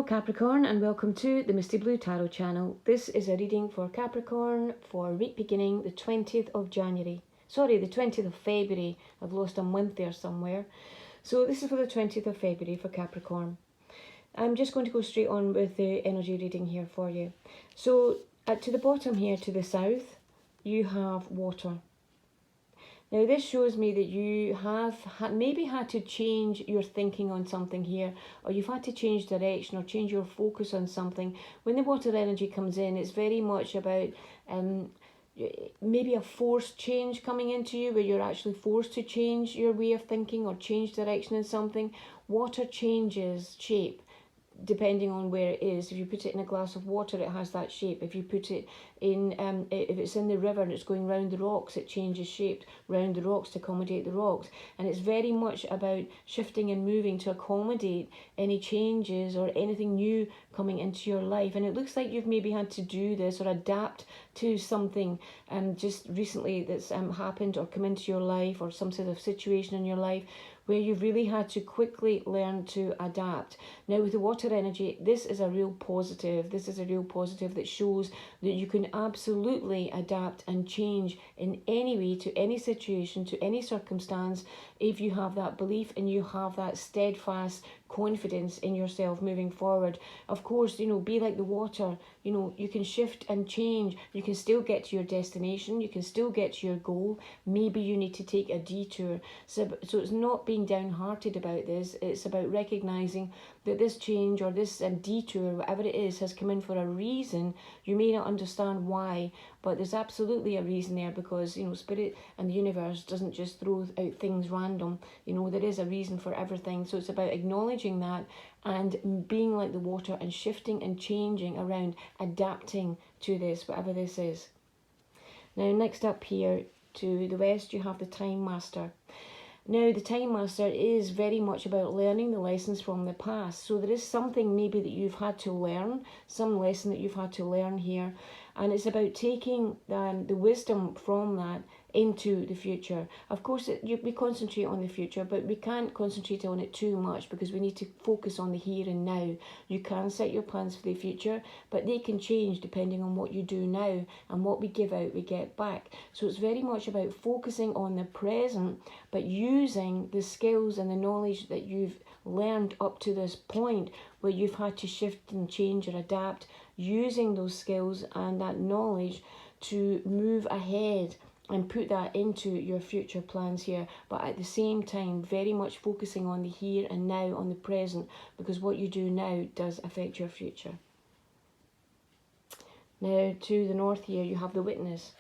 Hello Capricorn, and welcome to the Misty Blue Tarot channel. This is a reading for Capricorn for week beginning the 20th of January. Sorry, the 20th of February. I've lost a month there somewhere. So this is for the 20th of February for Capricorn. I'm just going to go straight on with the energy reading here for you. So to the bottom here to the south, you have water. Now this shows me that you have maybe had to change your thinking on something here, or you've had to change direction or change your focus on something. When the water energy comes in, it's very much about maybe a forced change coming into you, where you're actually forced to change your way of thinking or change direction in something. Water changes shape depending on where it is. If you put it in a glass of water, it has that shape. If you put it in, if it's in the river and it's going round the rocks, it changes shape round the rocks to accommodate the rocks. And it's very much about shifting and moving to accommodate any changes or anything new coming into your life. And it looks like you've maybe had to do this or adapt to something just recently that's happened or come into your life, or some sort of situation in your life where you've really had to quickly learn to adapt. Now with the water energy, this is a real positive. This is a real positive that shows that you can absolutely adapt and change in any way to any situation, to any circumstance, if you have that belief and you have that steadfast confidence in yourself moving forward. Of course, be like the water. You can shift and change. You can still get to your destination. You can still get to your goal. Maybe you need to take a detour. So it's not being downhearted about this. It's about recognizing that this change or this detour, whatever it is, has come in for a reason. You may not understand why, but there's absolutely a reason there, because spirit and the universe doesn't just throw out things random. There is a reason for everything. So it's about acknowledging that and being like the water and shifting and changing around, adapting to this, whatever this is. Now next up here to the west, you have the Time Master. Now, the Time Master is very much about learning the lessons from the past. So there is something maybe that you've had to learn, some lesson that you've had to learn here. And it's about taking the wisdom from that into the future. Of course, we concentrate on the future, but we can't concentrate on it too much, because we need to focus on the here and now. You can set your plans for the future, but they can change depending on what you do now, and what we give out, we get back. So it's very much about focusing on the present, but using the skills and the knowledge that you've learned up to this point, where you've had to shift and change or adapt, using those skills and that knowledge to move ahead and put that into your future plans here, but at the same time very much focusing on the here and now, on the present, because what you do now does affect your future. Now to the north here, you have the Witness.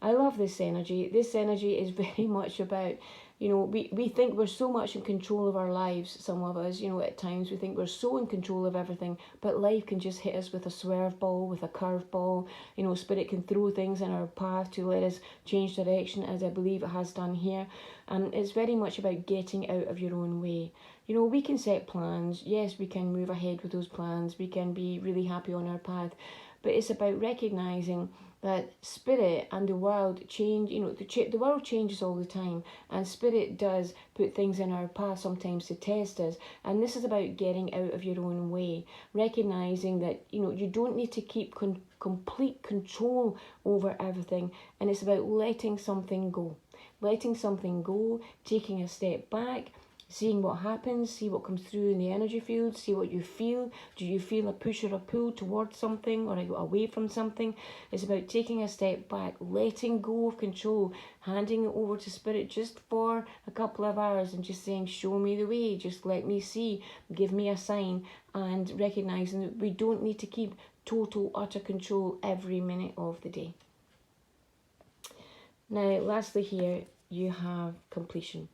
I love this energy. This energy is very much about, we think we're so much in control of our lives, some of us, at times we think we're so in control of everything, but life can just hit us with a swerve ball, with a curve ball. Spirit can throw things in our path to let us change direction, as I believe it has done here. And it's very much about getting out of your own way. We can set plans. Yes, we can move ahead with those plans. We can be really happy on our path. But it's about recognizing that spirit and the world change. The world changes all the time, and spirit does put things in our path sometimes to test us. And this is about getting out of your own way, recognizing that you don't need to keep complete control over everything, and it's about letting something go, taking a step back, seeing what happens, see what comes through in the energy field, see what you feel. Do you feel a push or a pull towards something or away from something? It's about taking a step back, letting go of control, handing it over to spirit just for a couple of hours and just saying, show me the way, just let me see, give me a sign, and recognizing that we don't need to keep total, utter control every minute of the day. Now, lastly here, you have completion.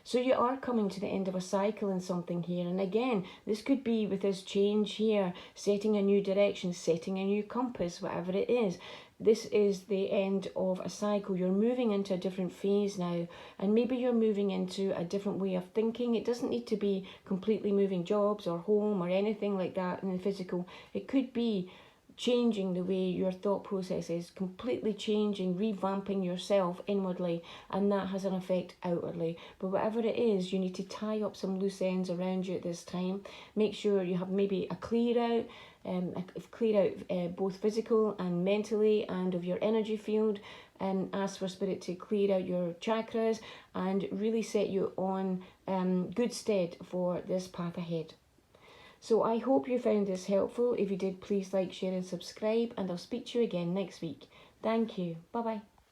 So you are coming to the end of a cycle in something here. And again, this could be with this change here, setting a new direction, setting a new compass, whatever it is. This is the end of a cycle. You're moving into a different phase now, and maybe you're moving into a different way of thinking. It doesn't need to be completely moving jobs or home or anything like that in the physical. It could be changing the way your thought process is, completely changing, revamping yourself inwardly, and that has an effect outwardly. But whatever it is, you need to tie up some loose ends around you at this time. Make sure you have maybe a clear out, both physical and mentally, and of your energy field. Ask for Spirit to clear out your chakras and really set you on good stead for this path ahead. So I hope you found this helpful. If you did, please like, share and subscribe, and I'll speak to you again next week. Thank you. Bye bye.